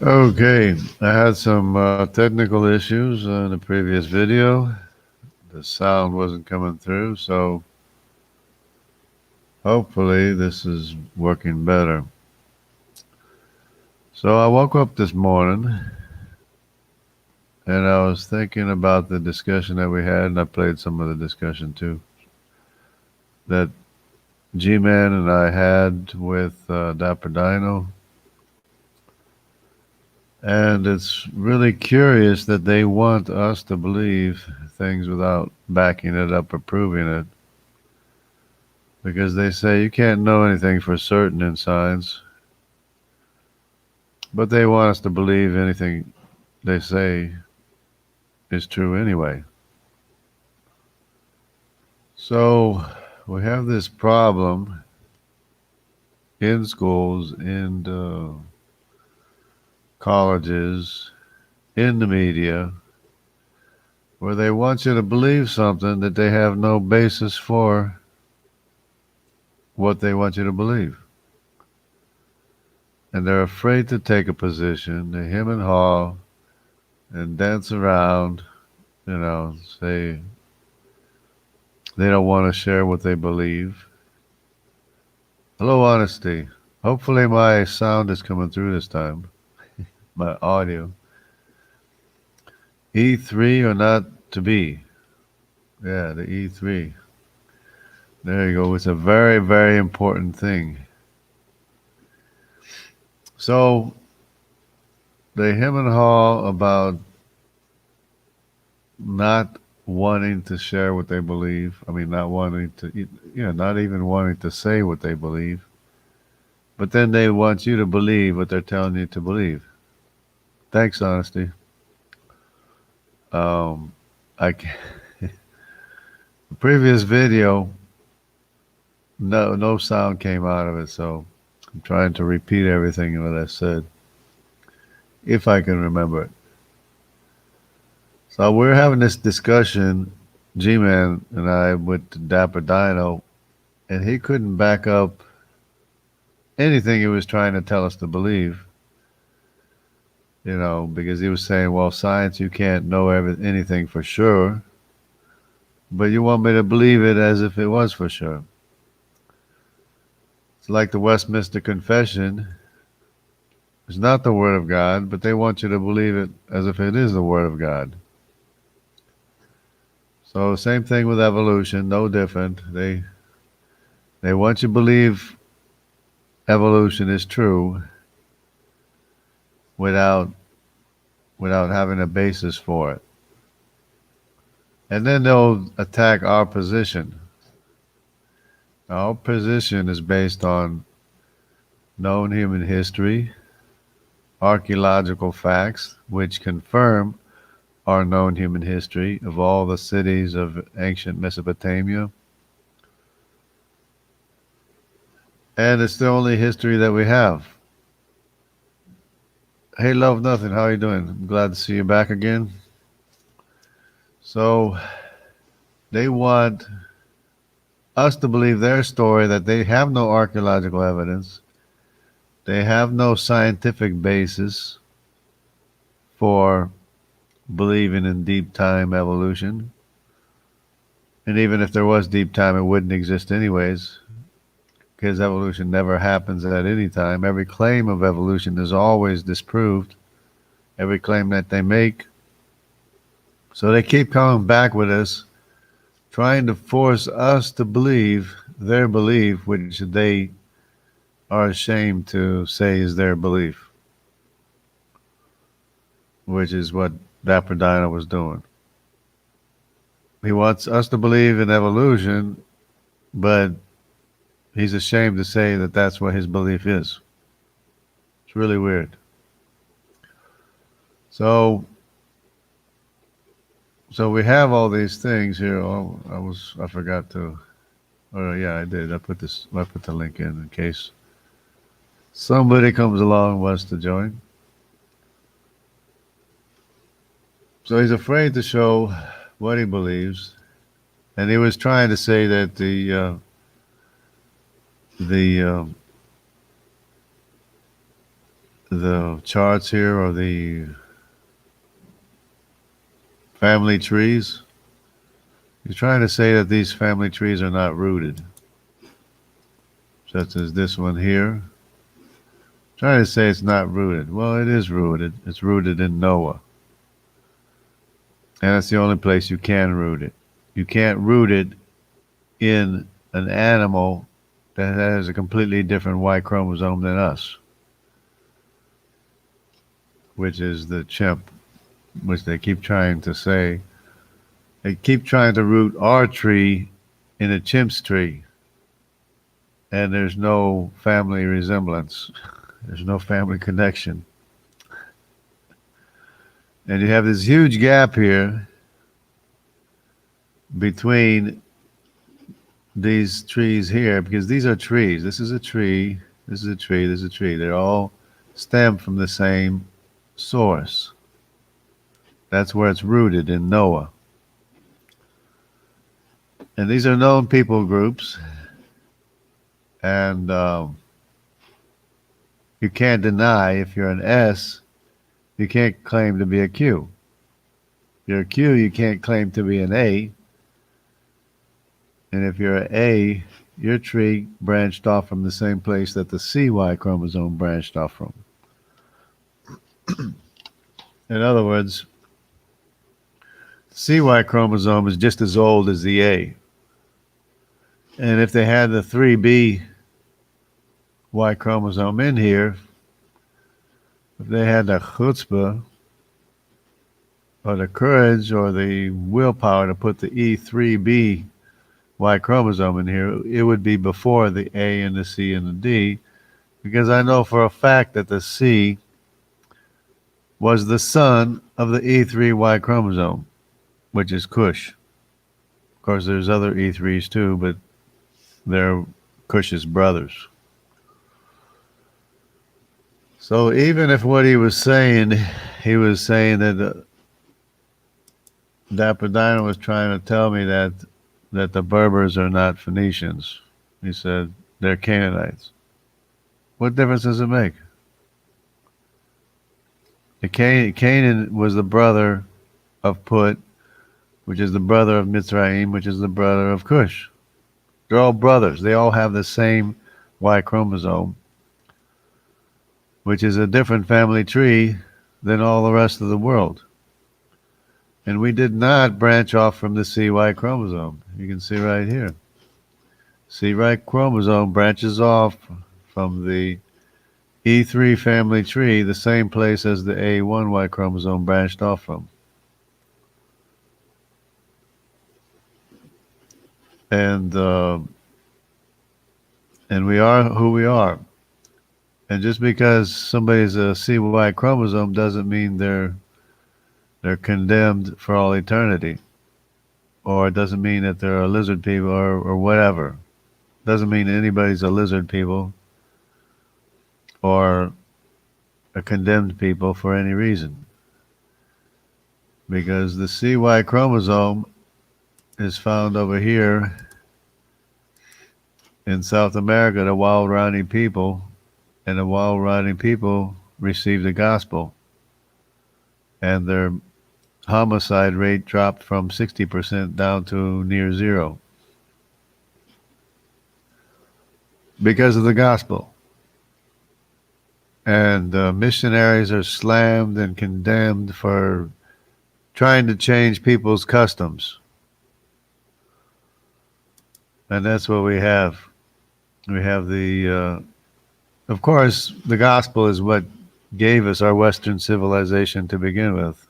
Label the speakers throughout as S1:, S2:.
S1: Okay, I had some technical issues in the previous video. The sound wasn't coming through, so hopefully this is working better. So I woke up this morning and I was thinking about the discussion that we had, and I played some of the discussion too, that G-Man and I had with Dapper Dino. And it's really curious that they want us to believe things without backing it up or proving it. Because they say you can't know anything for certain in science, but they want us to believe anything they say is true anyway. So we have this problem in schools, in colleges, in the media, where they want you to believe something that they have no basis for what they want you to believe. And they're afraid to take a position. They hem and haw and dance around, say they don't want to share what they believe. Hello, honesty. Hopefully, my sound is coming through this time, my audio. E3 or not to be. Yeah, the E3. There you go. It's a very, very important thing. So they hem and haw about not wanting to share what they believe. I mean, not wanting to, not even wanting to say what they believe. But then they want you to believe what they're telling you to believe. Thanks, honesty. Um, I the previous video, no sound came out of it, so I'm trying to repeat everything that I said, if I can remember it. So we're having this discussion, G-Man and I, with Dapper Dino, and he couldn't back up anything he was trying to tell us to believe. Because he was saying, well, science, you can't know anything for sure, but you want me to believe it as if it was for sure. It's like the Westminster Confession. It's not the Word of God, but they want you to believe it as if it is the Word of God. So same thing with evolution, no different. They want you to believe evolution is true without having a basis for it. And then they'll attack our position. Our position is based on known human history, archaeological facts, which confirm our known human history of all the cities of ancient Mesopotamia. And it's the only history that we have. Hey, Love Nothing, how are you doing? I'm glad to see you back again. So they want us to believe their story that they have no archaeological evidence. They have no scientific basis for believing in deep time evolution. And even if there was deep time, it wouldn't exist anyways, because evolution never happens at any time. Every claim of evolution is always disproved, every claim that they make. So they keep coming back with us, trying to force us to believe their belief, which they are ashamed to say is their belief, which is what Dapper Dino was doing. He wants us to believe in evolution, but he's ashamed to say that that's what his belief is. It's really weird. So, so we have all these things here. Oh, I forgot to. Oh yeah, I did. I put the link in case somebody comes along and wants to join. So he's afraid to show what he believes, and he was trying to say that the the charts here or the family trees. He's trying to say that these family trees are not rooted, such as this one here. Trying to say it's not rooted. Well, it is rooted. It's rooted in Noah. And that's the only place you can root it. You can't root it in an animal that has a completely different Y chromosome than us, which is the chimp, which they keep trying to say. They keep trying to root our tree in a chimp's tree, and there's no family resemblance. There's no family connection. And you have this huge gap here between these trees here, because these are trees. This is a tree, this is a tree, this is a tree. They're all stem from the same source. That's where it's rooted, in Noah. And these are known people groups. And you can't deny, if you're an S, you can't claim to be a Q. If you're a Q, you can't claim to be an A. And if you're an A, your tree branched off from the same place that the CY chromosome branched off from. In other words, the CY chromosome is just as old as the A. And if they had the 3B Y chromosome in here, if they had the chutzpah or the courage or the willpower to put the E3B Y chromosome in here, it would be before the A and the C and the D, because I know for a fact that the C was the son of the E3Y chromosome, which is Cush. Of course, there's other E3s too, but they're Cush's brothers. So even if what he was saying that Dapper Dino was trying to tell me that the Berbers are not Phoenicians. He said they're Canaanites. What difference does it make? Canaan was the brother of Put, which is the brother of Mitzrayim, which is the brother of Cush. They're all brothers. They all have the same Y chromosome, which is a different family tree than all the rest of the world. And we did not branch off from the CY chromosome. You can see right here. CY chromosome branches off from the E3 family tree, the same place as the A1Y chromosome branched off from. And we are who we are. And just because somebody's a CY chromosome doesn't mean they're condemned for all eternity, or it doesn't mean that they're a lizard people or whatever. Doesn't mean anybody's a lizard people or a condemned people for any reason, because the CY chromosome is found over here in South America, the wild riding people, and the wild riding people received the gospel, and their homicide rate dropped from 60% down to near zero because of the gospel. And missionaries are slammed and condemned for trying to change people's customs. And that's what we have. We have the, of course, the gospel is what gave us our Western civilization to begin with.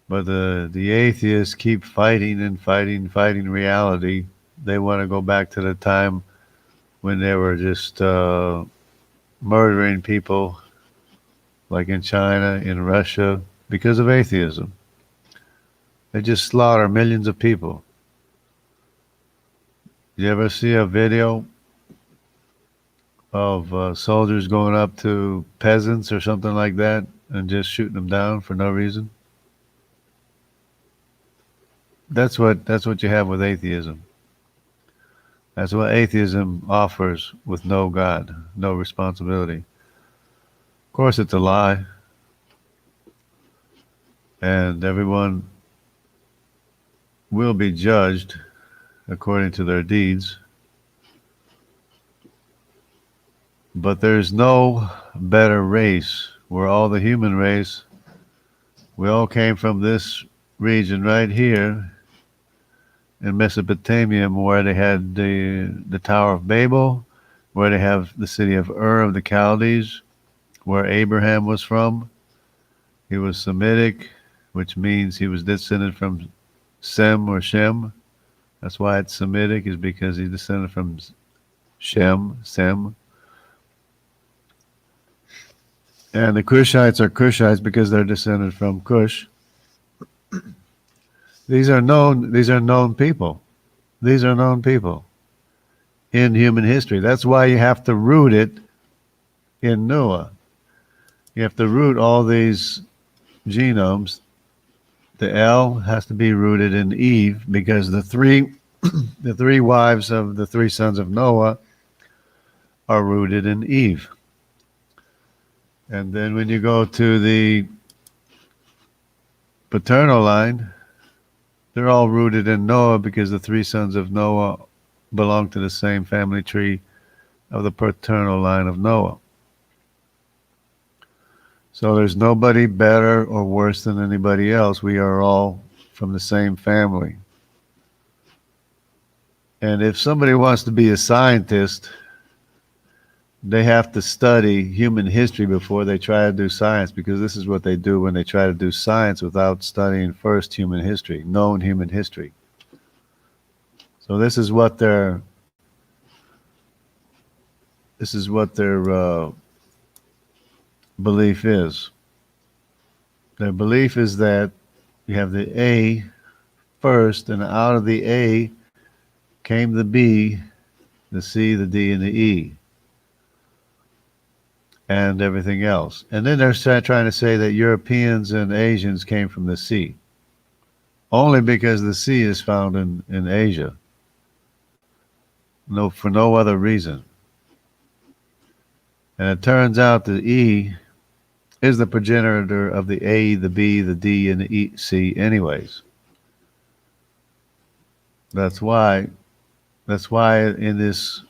S1: But the atheists keep fighting and fighting reality. They want to go back to the time when they were just murdering people, like in China, in Russia, because of atheism. They just slaughter millions of people. You ever see a video of soldiers going up to peasants or something like that and just shooting them down for no reason? That's what you have with atheism. That's what atheism offers, with no God, no responsibility. course, it's a lie, and everyone will be judged according to their deeds. But there's no better race. We're all the human race. We all came from this region right here in Mesopotamia, where they had the Tower of Babel, where they have the city of Ur of the Chaldees, where Abraham was from. He was Semitic, which means he was descended from Sem or Shem. That's why it's Semitic, is because he descended from Sem. And the Cushites are Cushites because they're descended from Cush. These are known people. These are known people in human history. That's why you have to root it in Noah. You have to root all these genomes. The L has to be rooted in Eve because the three wives of the three sons of Noah are rooted in Eve. And then when you go to the paternal line, they're all rooted in Noah because the three sons of Noah belong to the same family tree of the paternal line of Noah. So there's nobody better or worse than anybody else. We are all from the same family. And if somebody wants to be a scientist, they have to study human history before they try to do science, because this is what they do when they try to do science without studying first human history, known human history. So this is what their belief is. Their belief is that you have the A first, and out of the A came the B, the C, the D, and the E, and everything else. And then they're trying to say that Europeans and Asians came from the C, only because the C is found in Asia. No, for no other reason. And it turns out the E is the progenitor of the A, the B, the D, and the E, C anyways. That's why in this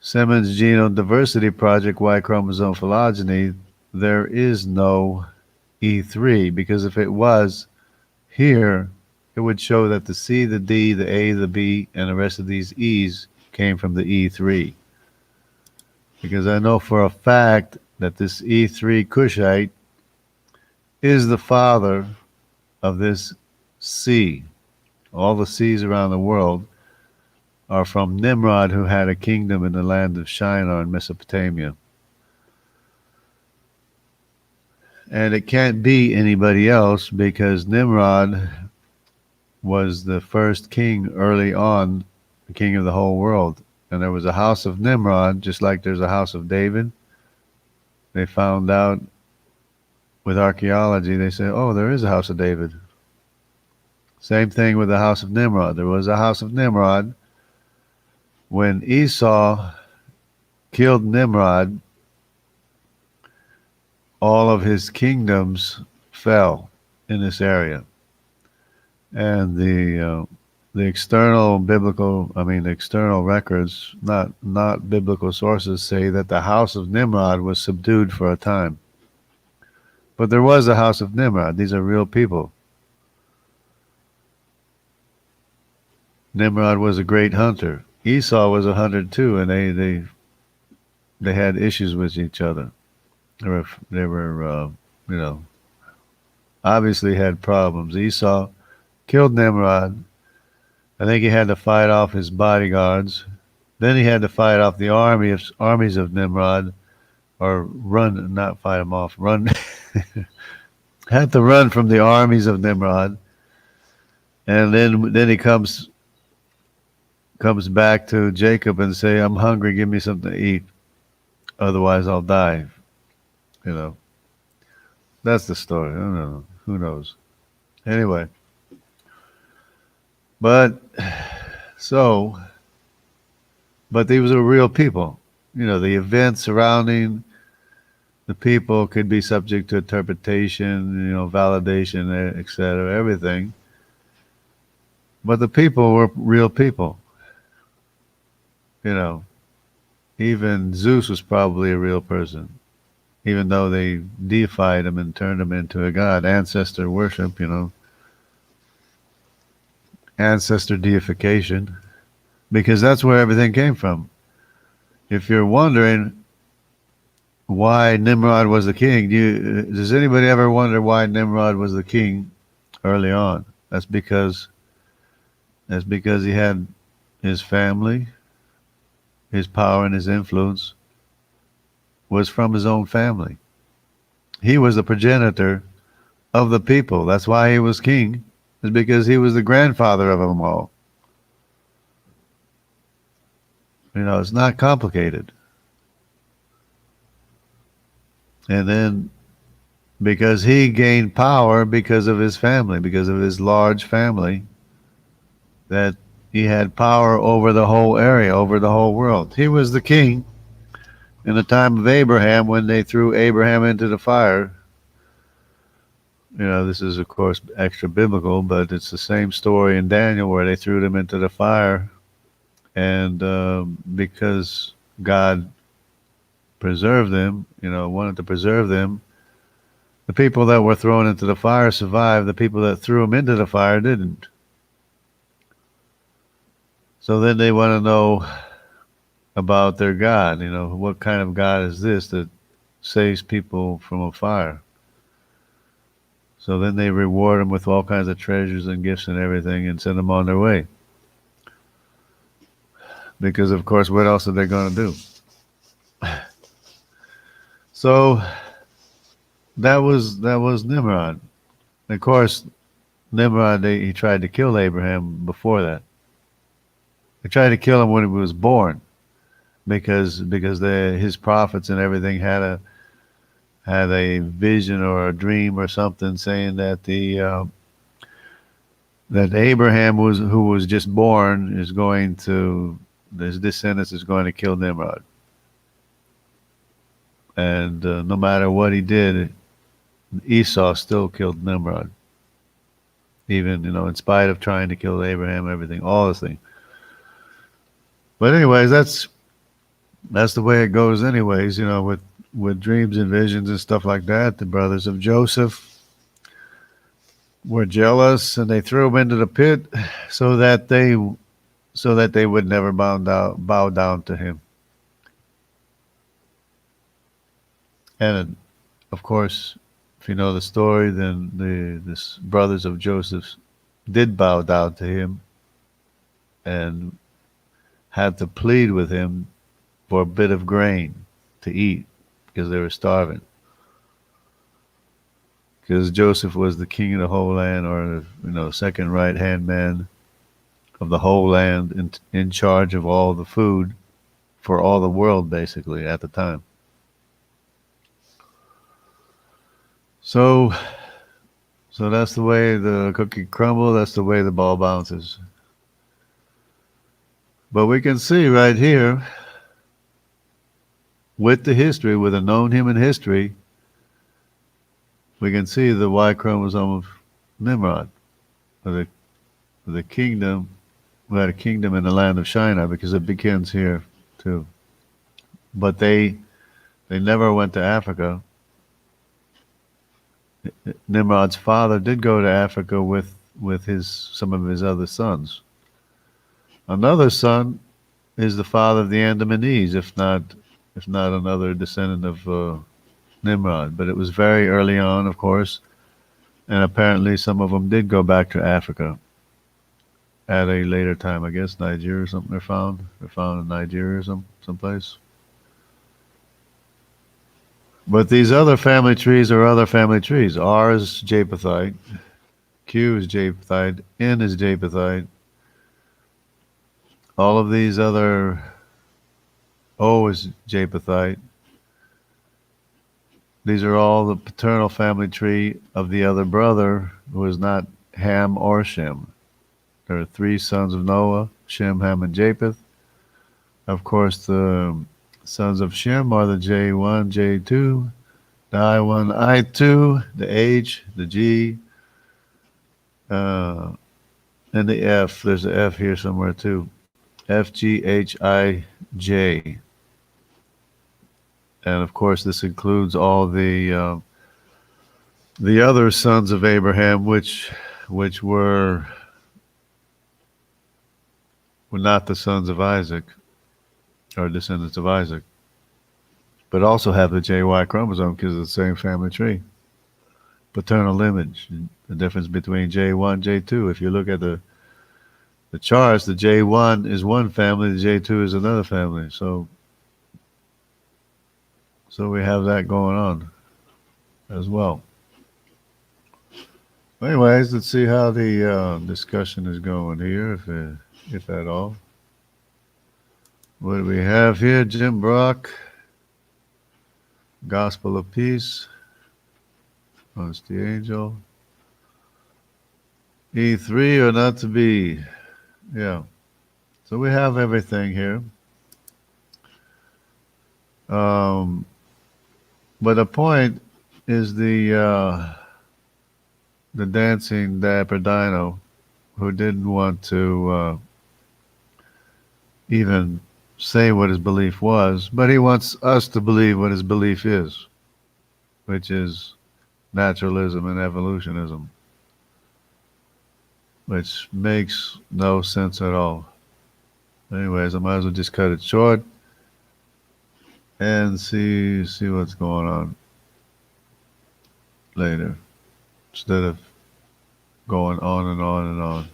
S1: Simmons Genome Diversity Project, Y chromosome phylogeny, there is no E3, because if it was here, it would show that the C, the D, the A, the B, and the rest of these E's came from the E3. Because I know for a fact that this E3 Cushite is the father of this C. All the C's around the world are from Nimrod, who had a kingdom in the land of Shinar in Mesopotamia. And it can't be anybody else, because Nimrod was the first king early on, the king of the whole world. And there was a house of Nimrod, just like there's a house of David. They found out with archaeology, they say, oh, there is a house of David. Same thing with the house of Nimrod. There was a house of Nimrod. When Esau killed Nimrod, all of his kingdoms fell in this area. And the external records, not biblical sources, say that the house of Nimrod was subdued for a time. But there was a house of Nimrod. These are real people. Nimrod was a great hunter. Esau was a hunter too, and they had issues with each other. They were obviously had problems. Esau killed Nimrod. I think he had to fight off his bodyguards. Then he had to fight off the armies of Nimrod, or run, not fight them off, run. Had to run from the armies of Nimrod. And then he comes back to Jacob and say, I'm hungry, give me something to eat. Otherwise I'll die. That's the story. I don't know. Who knows? Anyway. But these were real people. The events surrounding The people could be subject to interpretation, validation, etc., everything. But the people were real people. You know, even Zeus was probably a real person, even though they deified him and turned him into a god. Ancestor worship, ancestor deification, because that's where everything came from. If you're wondering why Nimrod was the king, does anybody ever wonder why Nimrod was the king early on? That's because he had his family, his power and his influence was from his own family. He was the progenitor of the people. That's why he was king, is because he was the grandfather of them all. It's not complicated. And then because he gained power because of his family, because of his large family, that he had power over the whole area, over the whole world. He was the king in the time of Abraham when they threw Abraham into the fire. This is, of course, extra biblical, but it's the same story in Daniel where they threw them into the fire. And because God preserved them, wanted to preserve them, the people that were thrown into the fire survived. The people that threw them into the fire didn't. So then they want to know about their God. What kind of God is this that saves people from a fire? So then they reward them with all kinds of treasures and gifts and everything and send them on their way. Because, of course, what else are they going to do? So that was Nimrod. Of course, Nimrod, he tried to kill Abraham before that. They tried to kill him when he was born, because his prophets and everything had a vision or a dream or something saying that that Abraham who was just born his descendants is going to kill Nimrod, and no matter what he did, Esau still killed Nimrod, even in spite of trying to kill Abraham, everything, all this thing. But anyways, that's the way it goes. Anyways, with dreams and visions and stuff like that, the brothers of Joseph were jealous and they threw him into the pit so that they would never bow down to him. And of course, if you know the story, then the brothers of Joseph did bow down to him and had to plead with him for a bit of grain to eat because they were starving. Because Joseph was the king of the whole land, or second right-hand man of the whole land, in charge of all the food for all the world, basically, at the time. So that's the way the cookie crumbles. That's the way the ball bounces. But we can see right here, with the history, with a known human history, we can see the Y chromosome of Nimrod, or the kingdom. We had a kingdom in the land of Shinar, because it begins here too. But they never went to Africa. Nimrod's father did go to Africa with some of his other sons. Another son is the father of the Andamanese, if not another descendant of Nimrod. But it was very early on, of course, and apparently some of them did go back to Africa at a later time. I guess Nigeria or something. They're found in Nigeria or someplace. But these other family trees are other family trees. R is Japhethite, Q is Japhethite, N is Japhethite. All of these other, O is Japhethite. These are all the paternal family tree of the other brother, who is not Ham or Shem. There are three sons of Noah: Shem, Ham, and Japheth. Of course, the sons of Shem are the J1, J2, The I1, I2, the H, the G, uh, and the F. There's an F here somewhere too. F, G, H, I, J. And of course, this includes all the other sons of Abraham, which were not the sons of Isaac or descendants of Isaac, but also have the JY chromosome because it's the same family tree. Paternal lineage. The difference between J1, J2. If you look at the charts, the J1 is one family, the J2 is another family. So we have that going on as well. Anyways, let's see how the discussion is going here, if at all. What do we have here? Jim Brock, Gospel of Peace, Honesty Angel, E3 or not to be. Yeah. So we have everything here. Um, but the point is the dancing dapper dino who didn't want to even say what his belief was, but he wants us to believe what his belief is, which is naturalism and evolutionism, which makes no sense at all. Anyways, I might as well just cut it short and see what's going on later instead of going on and on and on.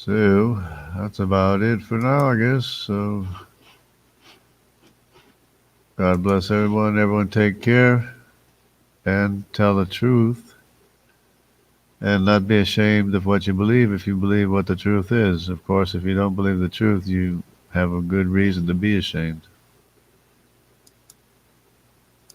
S1: So that's about it for now, I guess. So God bless everyone. Everyone take care and tell the truth and not be ashamed of what you believe if you believe what the truth is. Of course, if you don't believe the truth, you have a good reason to be ashamed.